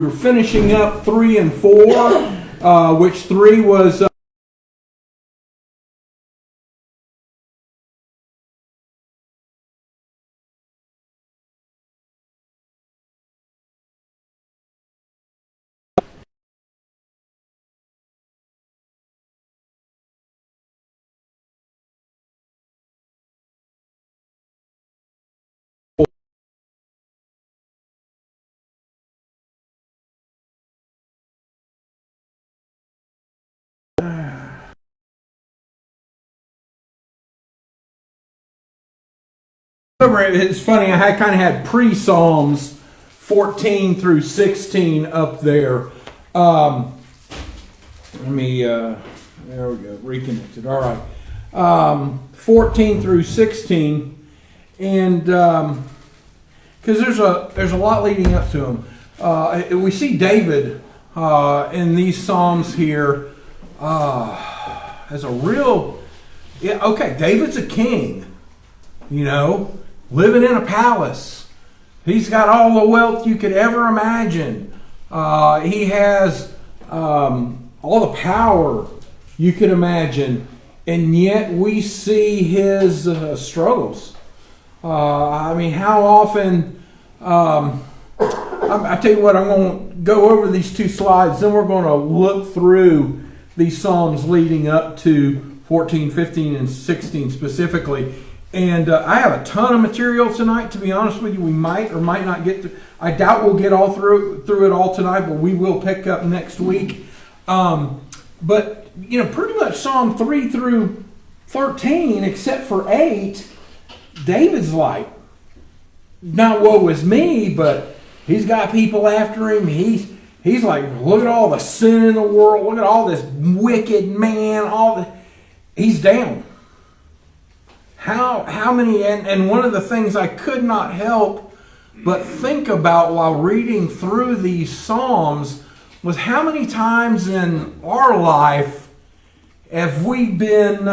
We're finishing up 3 and 4, which 3 was it's funny. I kind of had pre-Psalms 14 through 16 up there. There we go, reconnected. All right, 14 through 16, and because there's a lot leading up to them. We see David in these Psalms here as a real. Yeah, okay, David's a king, living in a palace. He's got all the wealth you could ever imagine. He has all the power you could imagine. And yet we see his struggles. How often... I tell you what, I'm going to go over these 2 slides, then we're going to look through these Psalms leading up to 14, 15, and 16 specifically. And I have a ton of material tonight, to be honest with you. We might or might not get to... I doubt we'll get all through it all tonight, but we will pick up next week. But, pretty much Psalm 3 through 13, except for 8, David's like, not woe is me, but he's got people after him. He's like, look at all the sin in the world. Look at all this wicked man. He's down. How many, and one of the things I could not help but think about while reading through these Psalms was how many times in our life have we been,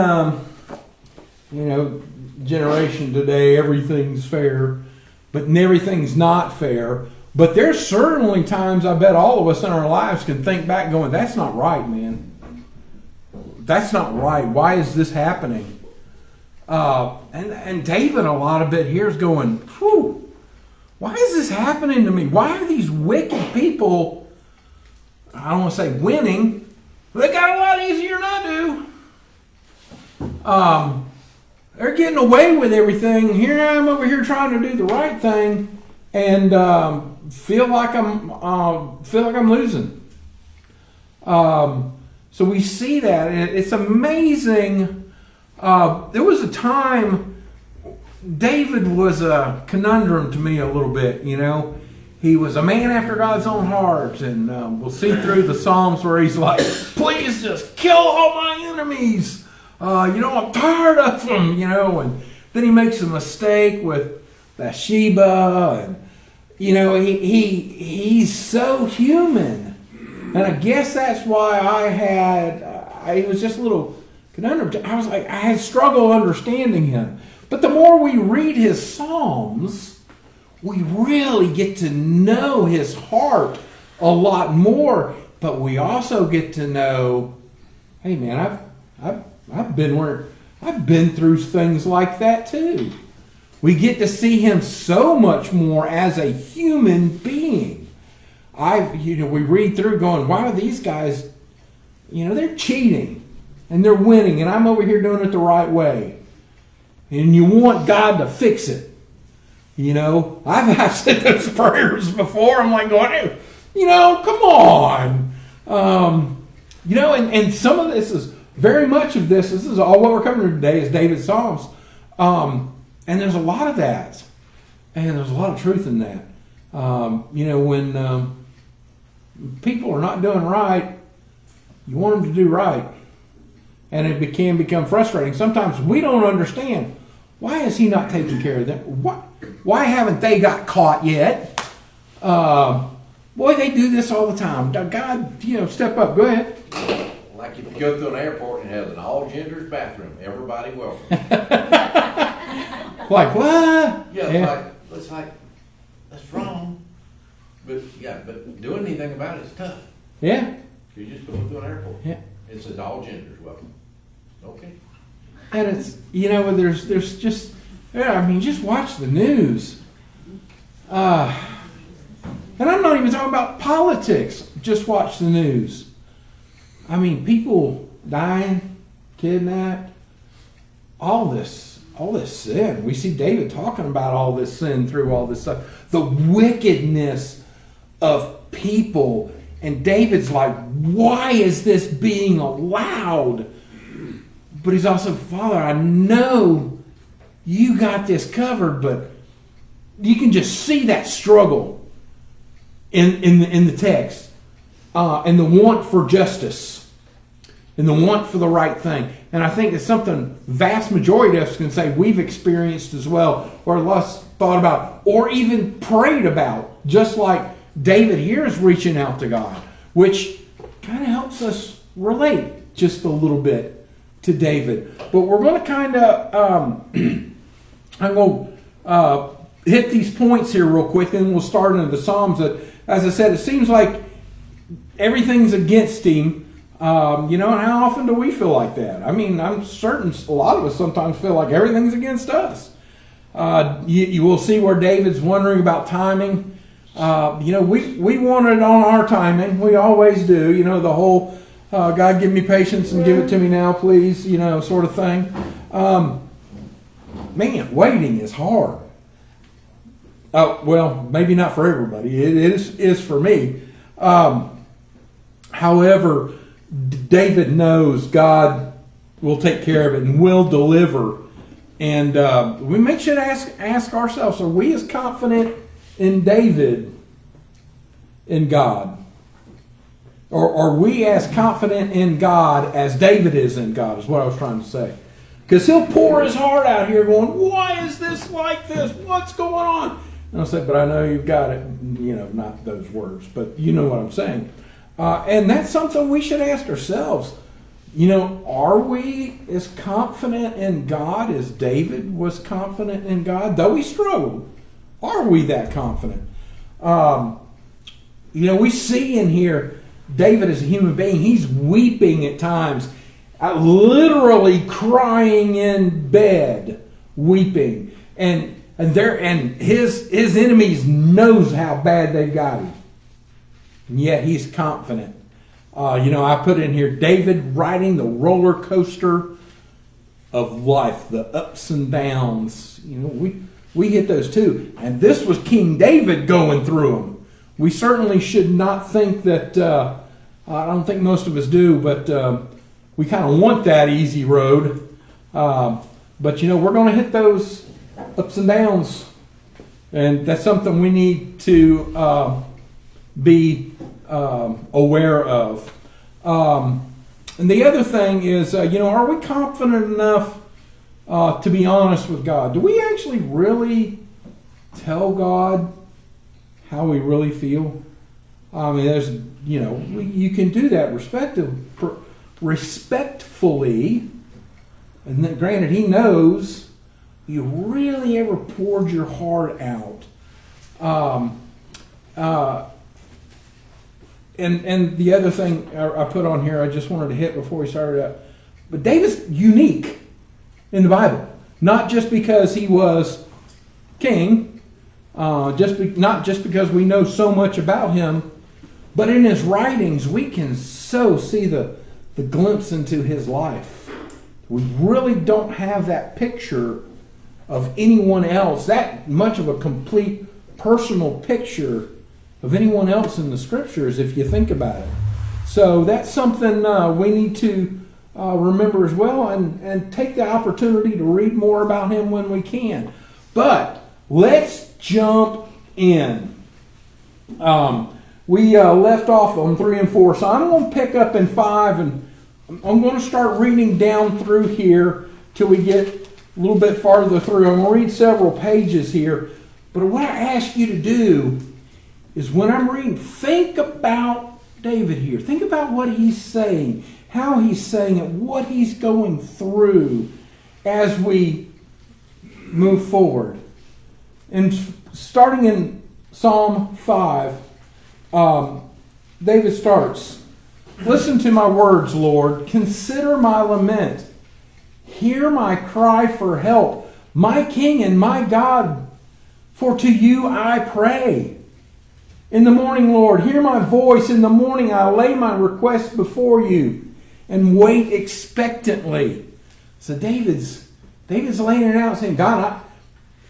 generation today, everything's fair, but everything's not fair. But there's certainly times I bet all of us in our lives can think back going, that's not right, man. That's not right. Why is this happening? And David, a lot of it here is going, whew, why is this happening to me? Why are these wicked people, I don't want to say winning, they got a lot easier than I do. They're getting away with everything. Here I am over here trying to do the right thing and feel like I'm losing. So we see that, and it's amazing. There was a time David was a conundrum to me a little bit, He was a man after God's own heart, and we'll see through the Psalms where he's like, please just kill all my enemies. I'm tired of them, and then he makes a mistake with Bathsheba, and, he's so human. And I guess that's why it was just a little conundrum. I was like, I had struggle understanding him. But the more we read his Psalms, we really get to know his heart a lot more. But we also get to know, hey man, I've been through things like that too. We get to see him so much more as a human being. We read through going, why are these guys, they're cheating and they're winning, and I'm over here doing it the right way. And you want God to fix it. I've said those prayers before. I'm like going, hey, come on. And some of this is, very much of this is all what we're covering today is David's Psalms. And there's a lot of that. And there's a lot of truth in that. When people are not doing right, you want them to do right. And it can become frustrating. Sometimes we don't understand. Why is he not taking care of them? Why haven't they got caught yet? Boy, they do this all the time. God, step up. Go ahead. Like if you go through an airport and it has an all-genders bathroom, everybody welcome. Like what? Yeah, it's like, that's wrong. But doing anything about it is tough. Yeah. You're just going through an airport. Yeah. It says all genders welcome. Okay. And it's, there's just, just watch the news. And I'm not even talking about politics. Just watch the news. I mean, people dying, kidnapped, all this sin. We see David talking about all this sin through all this stuff. The wickedness of people. And David's like, why is this being allowed? But he's also, Father, I know you got this covered, but you can just see that struggle in the text. And the want for justice. And the want for the right thing. And I think it's something vast majority of us can say we've experienced as well, or lost thought about, or even prayed about, just like David here is reaching out to God, which kind of helps us relate just a little bit to David. But we're going to kind of, I'm going to hit these points here real quick, and we'll start into the Psalms. That, as I said, it seems like everything's against him. And how often do we feel like that? I mean, I'm certain a lot of us sometimes feel like everything's against us. You will see where David's wondering about timing. We want it on our timing. We always do. The whole God give me patience and give it to me now, please, sort of thing. Waiting is hard. Well, maybe not for everybody. It is for me. However, David knows God will take care of it and will deliver. And we should ask ourselves, are we as confident in David in God? Or are we as confident in God as David is in God, is what I was trying to say. Because he'll pour his heart out here going, why is this like this? What's going on? And I'll say, but I know you've got it. Not those words, but you know what I'm saying. And that's something we should ask ourselves. Are we as confident in God as David was confident in God? Though he struggled, are we that confident? We see in here David as a human being. He's weeping at times, literally crying in bed, weeping, and his enemies knows how bad they've got him. And yet he's confident. I put in here David riding the roller coaster of life, the ups and downs. We hit those too. And this was King David going through them. We certainly should not think that, I don't think most of us do, but we kind of want that easy road. But we're going to hit those ups and downs. And that's something we need to be aware of. And the other thing is, are we confident enough to be honest with God? Do we actually really tell God how we really feel? I mean, there's, you can do that respectfully. And then, granted, He knows you really ever poured your heart out. And the other thing I put on here, I just wanted to hit before we started out. But David's unique in the Bible. Not just because he was king, not just because we know so much about him, but in his writings we can so see the glimpse into his life. We really don't have that picture of anyone else, that much of a complete personal picture of anyone else in the Scriptures, if you think about it. So that's something we need to remember as well, and take the opportunity to read more about him when we can. But let's jump in. We left off on 3 and 4, so I'm going to pick up in 5, and I'm going to start reading down through here till we get a little bit farther through. I'm going to read several pages here, but what I ask you to do is when I'm reading, think about David here. Think about what he's saying, how he's saying it, what he's going through as we move forward. And starting in Psalm 5, David starts, "Listen to my words, Lord. Consider my lament. Hear my cry for help, my King and my God, for to you I pray. In the morning, Lord, hear my voice. In the morning I lay my request before you and wait expectantly." So David's laying it out saying, God,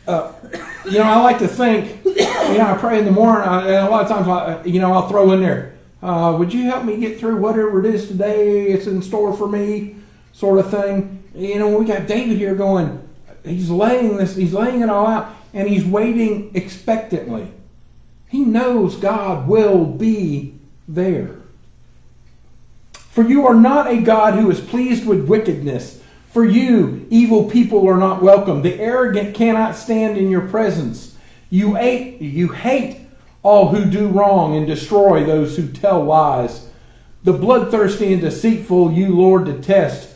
I like to think, I pray in the morning, and a lot of times, I'll throw in there, would you help me get through whatever it is today it's in store for me, sort of thing. We got David here going, he's laying it all out, and he's waiting expectantly. He knows God will be there. "For you are not a God who is pleased with wickedness. For you, evil people are not welcome. The arrogant cannot stand in your presence. You hate all who do wrong and destroy those who tell lies. The bloodthirsty and deceitful you, Lord, detest.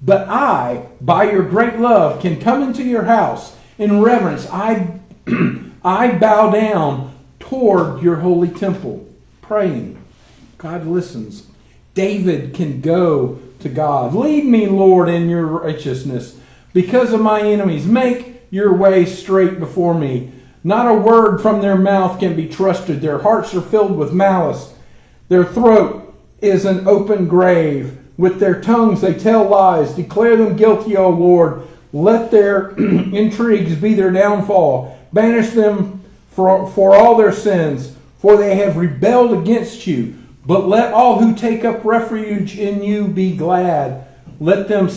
But I, by your great love, can come into your house. In reverence, I bow down toward your holy temple," praying. God listens. David can go to God. "Lead me, Lord, in your righteousness. Because of my enemies, make your way straight before me. Not a word from their mouth can be trusted. Their hearts are filled with malice. Their throat is an open grave. With their tongues they tell lies. Declare them guilty, O Lord. Let their intrigues be their downfall. Banish them for all their sins, for they have rebelled against you. But let all who take up refuge in you be glad. Let them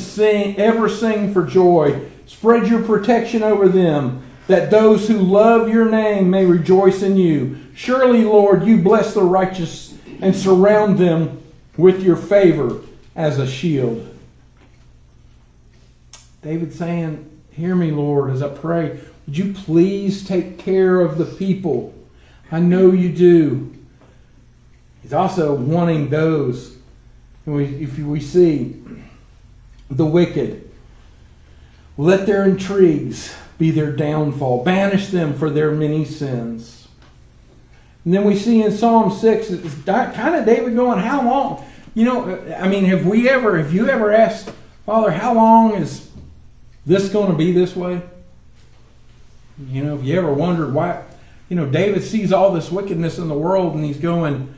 ever sing for joy. Spread your protection over them, that those who love your name may rejoice in you. Surely, Lord, you bless the righteous and surround them with your favor as a shield." David saying, "Hear me, Lord, as I pray. Would you please take care of the people? I know you do." He's also wanting those, if we see the wicked, let their intrigues be their downfall. Banish them for their many sins. And then we see in Psalm 6, it's kind of David going, how long? Have you ever asked, Father, how long is this going to be this way? Have you ever wondered why? David sees all this wickedness in the world and he's going,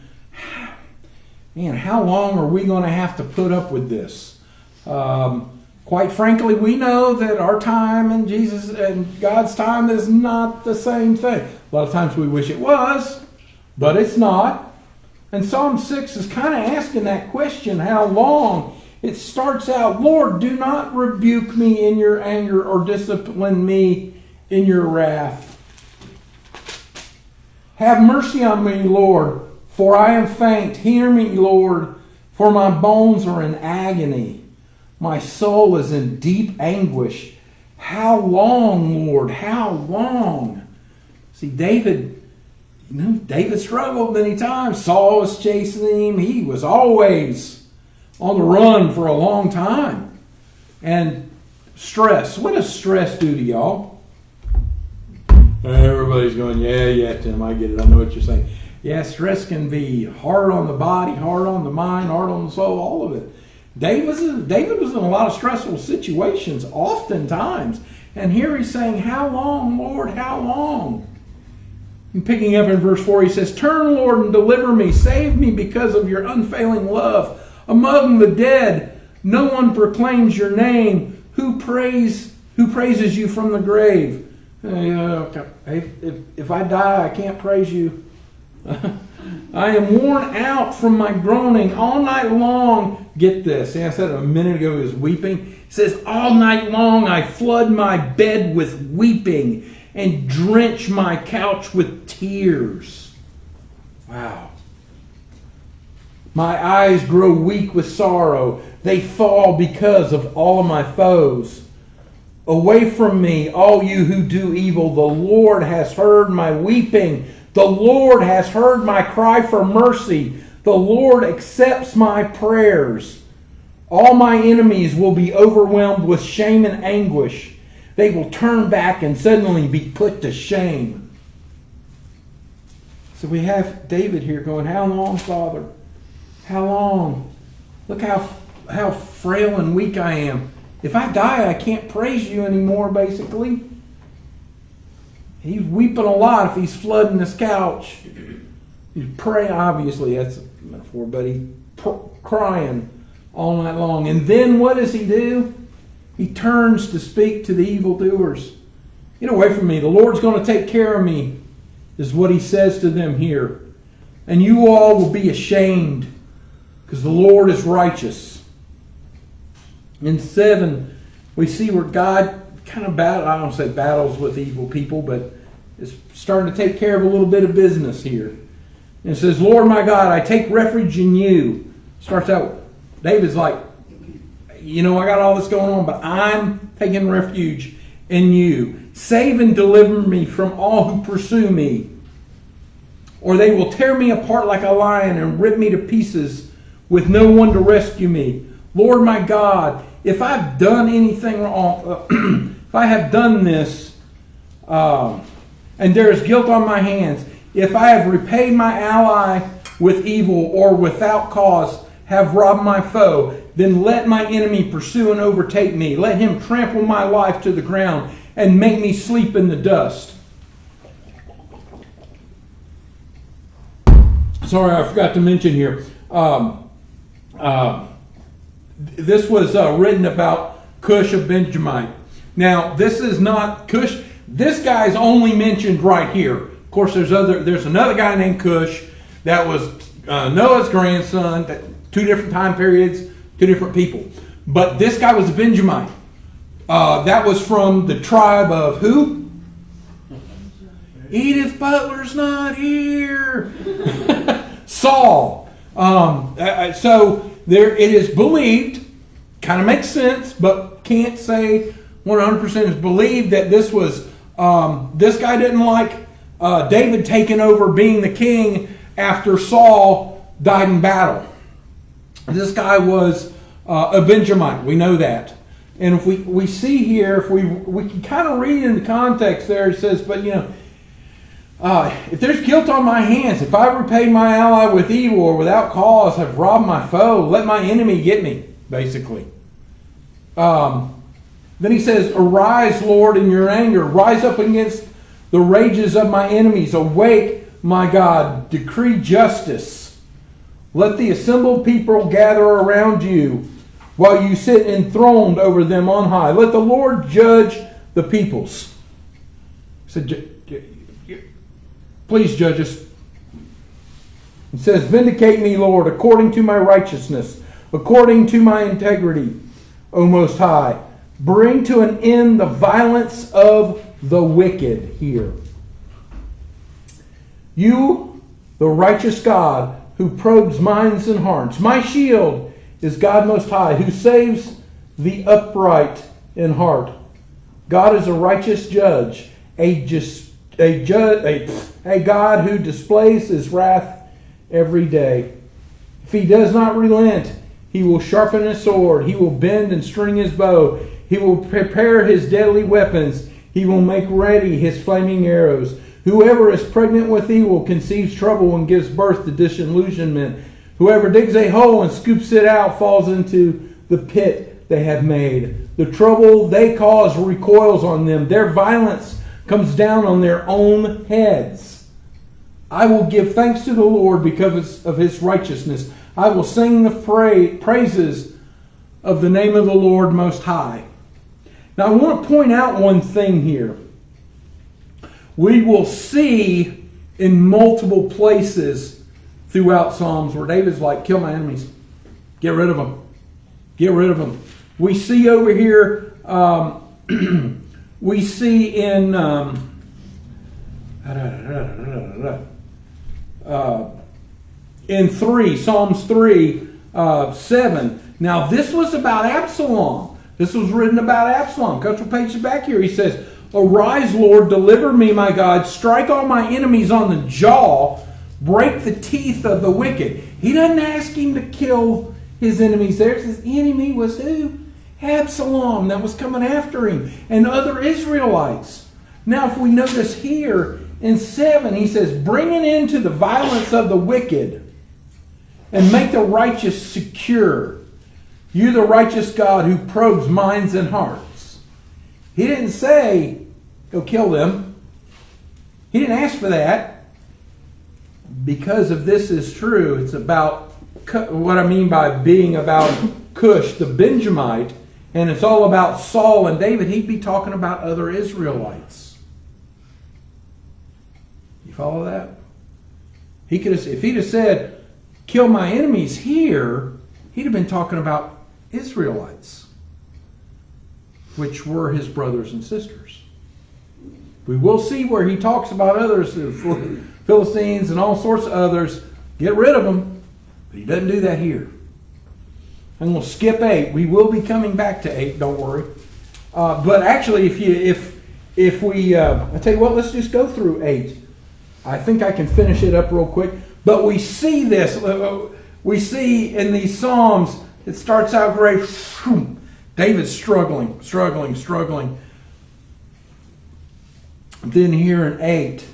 man, how long are we going to have to put up with this? Quite frankly, we know that our time and Jesus and God's time is not the same thing. A lot of times we wish it was, but it's not. And Psalm 6 is kind of asking that question, how long? It starts out, "Lord, do not rebuke me in your anger or discipline me in your wrath. Have mercy on me, Lord, for I am faint. Hear me, Lord, for my bones are in agony. My soul is in deep anguish. How long, Lord? How long?" See, David struggled many times. Saul was chasing him. He was always on the run for a long time. And stress. What does stress do to y'all? Everybody's going, yeah, Tim, I get it. I know what you're saying. Yeah, stress can be hard on the body, hard on the mind, hard on the soul, all of it. David was in a lot of stressful situations, oftentimes. And here he's saying, how long, Lord, how long? And picking up in verse 4, he says, "Turn, Lord, and deliver me. Save me because of your unfailing love. Among the dead, no one proclaims your name. Who praises you from the grave?" If I die, I can't praise you. "I am worn out from my groaning all night long." Get this. See, I said a minute ago he was weeping. He says, "All night long I flood my bed with weeping and drench my couch with tears." Wow. "My eyes grow weak with sorrow. They fall because of all my foes. Away from me, all you who do evil. The Lord has heard my weeping. The Lord has heard my cry for mercy. The Lord accepts my prayers. All my enemies will be overwhelmed with shame and anguish. They will turn back and suddenly be put to shame." So we have David here going, how long, Father? How long? Look how frail and weak I am. If I die, I can't praise you anymore, basically. He's weeping a lot if he's flooding this couch. He's praying, obviously, that's a metaphor, but he's crying all night long. And then what does he do? He turns to speak to the evildoers. Get away from me. The Lord's going to take care of me, is what he says to them here. And you all will be ashamed, because the Lord is righteous. In 7, we see where God kind of I don't say battles with evil people, but is starting to take care of a little bit of business here. And it says, Lord my God, I take refuge in you. Starts out, David's like, I got all this going on, but I'm taking refuge in you. Save and deliver me from all who pursue me, or they will tear me apart like a lion and rip me to pieces with no one to rescue me. Lord my God, if I've done anything wrong, if I have done this, and there is guilt on my hands, if I have repaid my ally with evil, or without cause have robbed my foe, then let my enemy pursue and overtake me. Let him trample my life to the ground and make me sleep in the dust. Sorry, I forgot to mention here. This was written about Cush of Benjamite. Now, this is not Cush. This guy's only mentioned right here. Of course, there's another guy named Cush that was Noah's grandson. Two different time periods, two different people. But this guy was a Benjamite. That was from the tribe of who? Edith Butler's not here. Saul. So there, it is believed, kind of makes sense, but can't say 100% is believed that this was, this guy didn't like David taking over being the king after Saul died in battle. This guy was a Benjamite. We know that. And if we see here, if we can kind of read in the context there, it says, but if there's guilt on my hands, if I repaid my ally with evil or without cause have robbed my foe, let my enemy get me, basically. Then he says, arise, Lord, in your anger. Rise up against the rages of my enemies. Awake, my God. Decree justice. Let the assembled people gather around you while you sit enthroned over them on high. Let the Lord judge the peoples. So, please judge us. It says, vindicate me, Lord, according to my righteousness, according to my integrity, O Most High. Bring to an end the violence of the wicked here. You, the righteous God, who probes minds and hearts. My shield is God Most High, who saves the upright in heart. God is a righteous judge, a God who displays his wrath every day. If he does not relent, he will sharpen his sword. He will bend and string his bow. He will prepare his deadly weapons. He will make ready his flaming arrows. Whoever is pregnant with evil conceives trouble and gives birth to disillusionment. Whoever digs a hole and scoops it out falls into the pit they have made. The trouble they cause recoils on them. Their violence comes down on their own heads. I will give thanks to the Lord because of his righteousness. I will sing the praises of the name of the Lord Most High. Now I want to point out one thing here. We will see in multiple places throughout Psalms where David's like, kill my enemies. Get rid of them. Get rid of them. We see over here, we see in Psalms 3, 7. Now this was about Absalom. This was written about Absalom. A couple pages back here he says, arise, Lord, deliver me, my God. Strike all my enemies on the jaw. Break the teeth of the wicked. He doesn't ask him to kill his enemies there. His enemy was who? Absalom, that was coming after him, and other Israelites. Now, if we notice here In 7, he says, bring an end to the violence of the wicked and make the righteous secure. You, the righteous God who probes minds and hearts. He didn't say, go kill them. He didn't ask for that. Because if this is true, it's about what I mean by being about Cush, the Benjamite, and it's all about Saul and David, he'd be talking about other Israelites. You follow that? He could have, if he'd have said, kill my enemies here, he'd have been talking about Israelites, which were his brothers and sisters. We will see where he talks about others, the Philistines and all sorts of others. Get rid of them. But he doesn't do that here. I'm going to skip 8. We will be coming back to 8. Don't worry. But actually, if we, I tell you what, let's just go through 8. I think I can finish it up real quick. But we see this. We see in these Psalms, it starts out great. David's struggling. Then here in 8,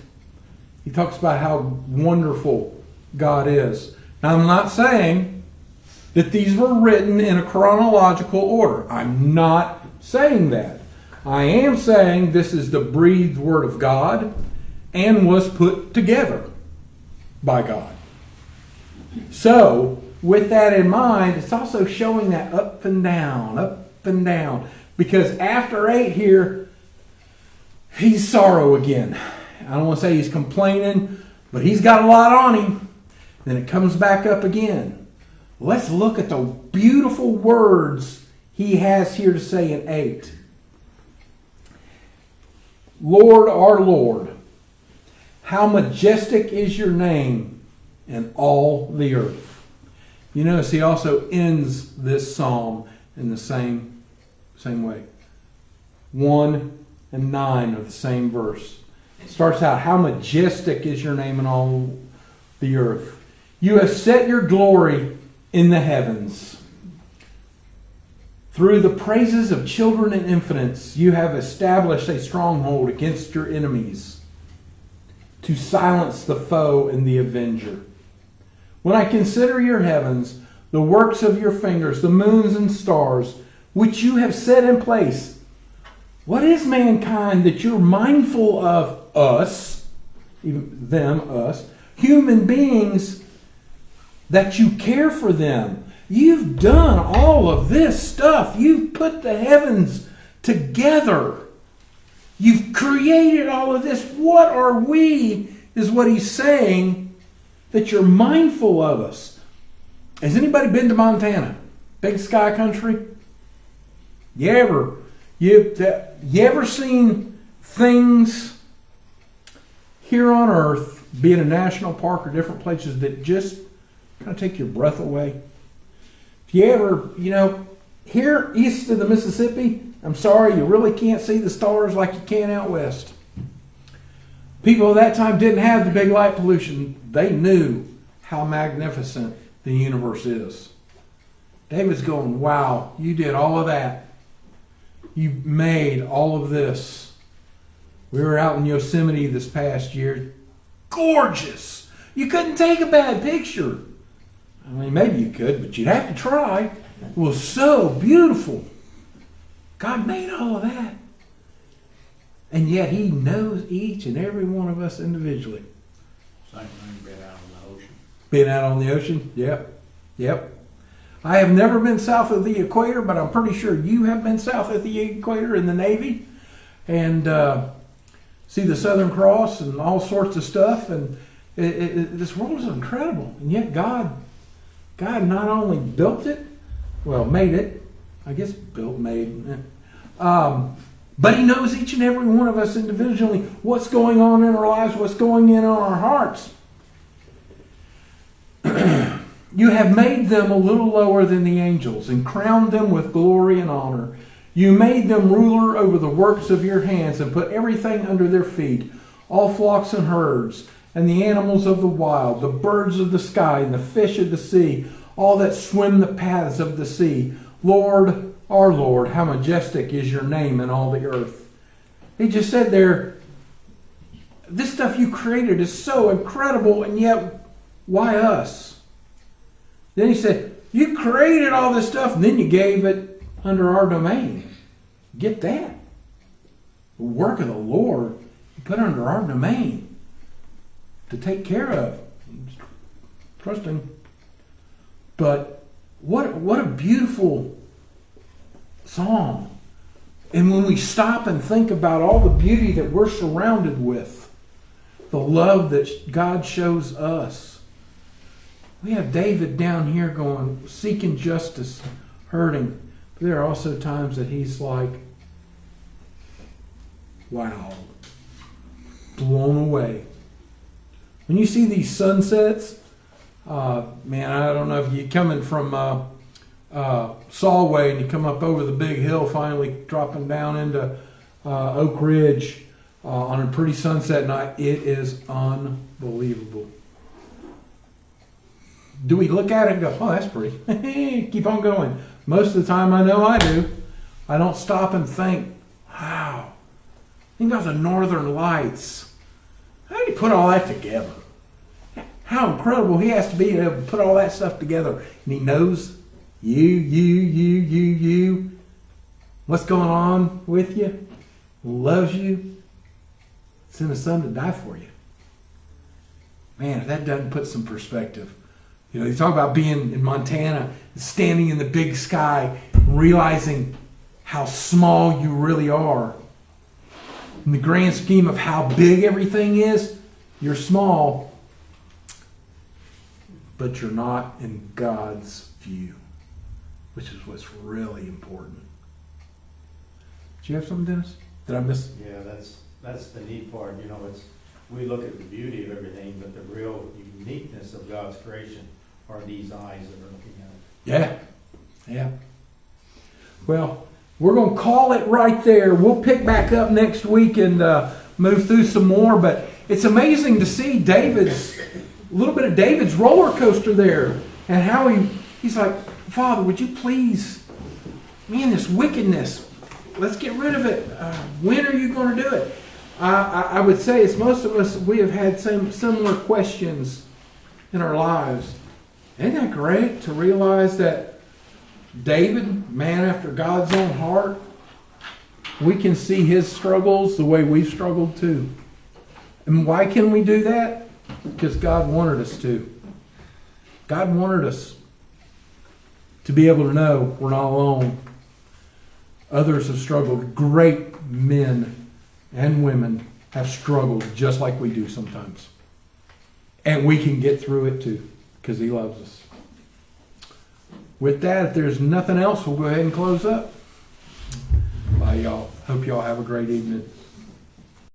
he talks about how wonderful God is. Now, I'm not saying that these were written in a chronological order. I'm not saying that. I am saying this is the breathed word of God and was put together by God. So, with that in mind, it's also showing that up and down. Because after 8 here, he's sorrow again. I don't want to say he's complaining, but he's got a lot on him. Then it comes back up again. Let's look at the beautiful words he has here to say in 8. Lord, our Lord, how majestic is your name in all the earth. You notice he also ends this psalm in the same way. 1 and 9 of the same verse. It starts out, how majestic is your name in all the earth. You have set your glory in the heavens. Through the praises of children and infants, you have established a stronghold against your enemies to silence the foe and the avenger. When I consider your heavens, the works of your fingers, the moons and stars, which you have set in place, what is mankind that you're mindful of us, even them, us, human beings, that you care for them? You've done all of this stuff. You've put the heavens together. You've created all of this. What are we, is what he's saying, that you're mindful of us. Has anybody been to Montana? Big sky country? You ever seen things here on earth, be it a national park or different places, that just kind of take your breath away? If you ever, here east of the Mississippi, I'm sorry, you really can't see the stars like you can out west. People at that time didn't have the big light pollution. They knew how magnificent the universe is. David's going, wow, you did all of that. You made all of this. We were out in Yosemite this past year. Gorgeous. You couldn't take a bad picture. I mean, maybe you could, but you'd have to try. It was so beautiful. God made all of that. And yet he knows each and every one of us individually. Same thing being out on the ocean. Being out on the ocean? Yep. I have never been south of the equator, but I'm pretty sure you have been south of the equator in the Navy. And see the Southern Cross and all sorts of stuff. And this world is incredible. And yet God not only built it, well, made it. I guess made. But he knows each and every one of us individually, what's going on in our lives, what's going in our hearts. You have made them a little lower than the angels and crowned them with glory and honor. You made them ruler over the works of your hands and put everything under their feet, all flocks and herds, and the animals of the wild, the birds of the sky and the fish of the sea, all that swim the paths of the sea. Lord, our Lord, how majestic is your name in all the earth. He just said there, this stuff you created is so incredible, and yet, why us? Then he said, you created all this stuff, and then you gave it under our domain. Get that? The work of the Lord, you put under our domain to take care of. Trusting. But what a beautiful song. And when we stop and think about all the beauty that we're surrounded with, the love that God shows us. We have David down here going, seeking justice, hurting. But there are also times that he's like, wow, blown away. When you see these sunsets, man, I don't know if you're coming from Solway and you come up over the big hill, finally dropping down into Oak Ridge on a pretty sunset night. It is unbelievable. Do we look at it and go, oh, that's pretty. Keep on going. Most of the time I know I do. I don't stop and think, wow, think about the Northern Lights. How did he put all that together? How incredible he has to be able to put all that stuff together. And he knows you. What's going on with you? Loves you. Sent his son to die for you. Man, if that doesn't put some perspective. You know, you talk about being in Montana, standing in the big sky, realizing how small you really are. In the grand scheme of how big everything is, you're small. But you're not in God's view, which is what's really important. Do you have something, Dennis? Did I miss? Yeah, that's the neat part. You know, we look at the beauty of everything, but the real uniqueness of God's creation are these eyes that are looking at it. Yeah. Well, we're going to call it right there. We'll pick back up next week and move through some more. But it's amazing to see a little bit of David's roller coaster there, and how he's like, Father, would you please, man, this wickedness, let's get rid of it. When are you going to do it? I would say it's most of us, we have had some similar questions in our lives. Isn't that great to realize that David, man after God's own heart, we can see his struggles the way we've struggled too. And why can we do that? Because God wanted us to. God wanted us to be able to know we're not alone. Others have struggled. Great men and women have struggled just like we do sometimes. And we can get through it too, because he loves us. With that, if there's nothing else, we'll go ahead and close up. Bye, y'all. Hope y'all have a great evening.